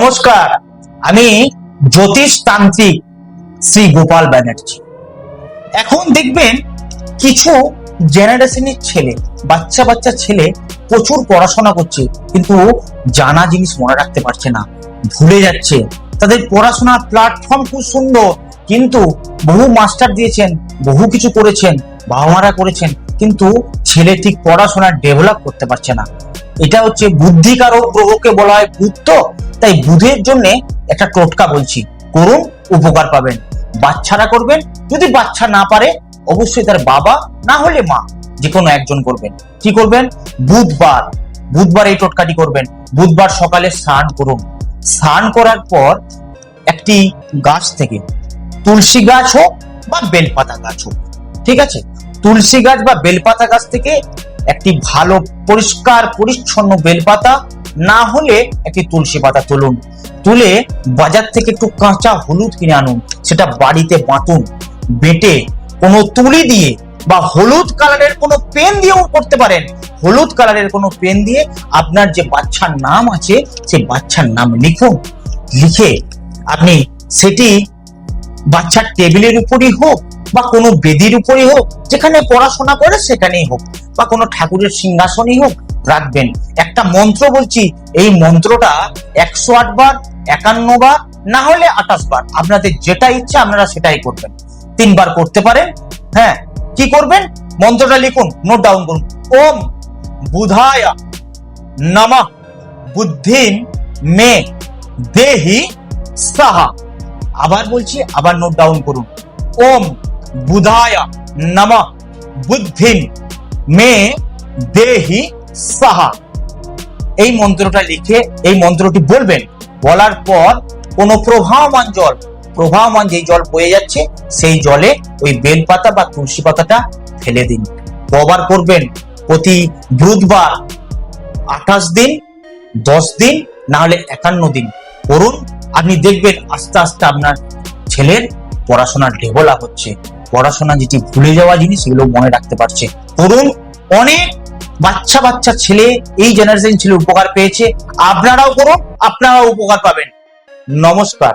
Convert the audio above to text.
নমস্কার, আমি জ্যোতিষ তান্ত্রিক শ্রী গোপাল ব্যানার্জি। এখন দেখবেন কিছু জেনারেশনের ছেলে, বাচ্চা বাচ্চা ছেলে প্রচুর পড়াশোনা করছে, কিন্তু জানা জিনিস মনে রাখতে পারছে না, ভুলে যাচ্ছে। তাদের পড়াশোনার প্ল্যাটফর্ম খুব সুন্দর, কিন্তু বহু মাস্টার দিয়েছেন, বহু কিছু করেছেন, বাবা মারা করেছেন, কিন্তু ছেলে ঠিক পড়াশোনা ডেভেলপ করতে পারছে না। এটা হচ্ছে বুদ্ধিকারক গ্রহকে বলা হয় বুধ, তো তাই বুধের জন্য একটা টোটকা বলছি, করুন, উপকার পাবেন। বাচ্চারা করবেন, যদি বাচ্চা না পারে অবশ্যই তার বাবা না হলে মা, যে কোনো একজন করবেন। কি করবেন? বুধবার বুধবার এই টোটকাটি করবেন। বুধবার সকালে স্নান করুন। স্নান করার পর একটি গাছ থেকে, তুলসী গাছ হোক বা বেলপাতা গাছ হোক, ঠিক আছে, তুলসী গাছ বা বেলপাতা গাছ থেকে একটি ভালো পরিষ্কার পরিচ্ছন্ন বেলপাতা না হলে একটি তুলসী পাতা তুলুন। তুলে বাজার থেকে একটু কাঁচা হলুদ কিনে আনুন, সেটা বাড়িতে বাটুন। বেটে কোনো তুলি দিয়ে বা হলুদ কালারের কোনো পেন দিয়েও করতে পারেন। হলুদ কালারের কোনো পেন দিয়ে আপনার যে বাচ্চার নাম আছে সেই বাচ্চার নাম লিখুন। লিখে আপনি সেটি বাচ্চার টেবিলের উপরই হোক বা কোনো বেদির উপরই হোক, যেখানে পড়াশোনা করে সেখানেই হোক, বা কোনো ঠাকুরের সিংহাসনেই হোক, রাখবেন। একটা মন্ত্র বলছি, এই মন্ত্রটা 108 বার, 51 বার, না হলে 28 বার, আপনাদের যেটা ইচ্ছা আপনারা সেটাই করবেন। 3 বার করতে পারেন। হ্যাঁ, কি করবেন? মন্ত্রটা লিখুন, নোট ডাউন করুন। ওম বুধায় নমঃ বুদ্ধিন মে দেহি সাহা। আবার বলছি, আবার নোট ডাউন করুন। ওম বুধায় নমঃ বুদ্ধিন মে দেহি সাহা। এই মন্ত্রটা লিখে এই মন্ত্রটি বলবেন। বলার পর কোনো প্রবাহমান যে জল বয়ে যাচ্ছে সেই জলে ওই বেলপাতা বা তুলসী পাতাটা ফেলে দিন। কবার করবেন? প্রতি বুধবার 28 দিন, 10 দিন, না হলে 51 দিন করুন। আপনি দেখবেন আস্তে আস্তে আপনার ছেলের পড়াশোনা ডেভেলপ হচ্ছে। পড়াশোনা যেটি ভুলে যাওয়া জিনিস, সেগুলো মনে রাখতে পারছে। করুন। অনেক বাচ্চা ছেলে, এই জেনারেশন ছেলে উপকার পেয়েছে। আপনারাও করুন, আপনারাও উপকার পাবেন। নমস্কার।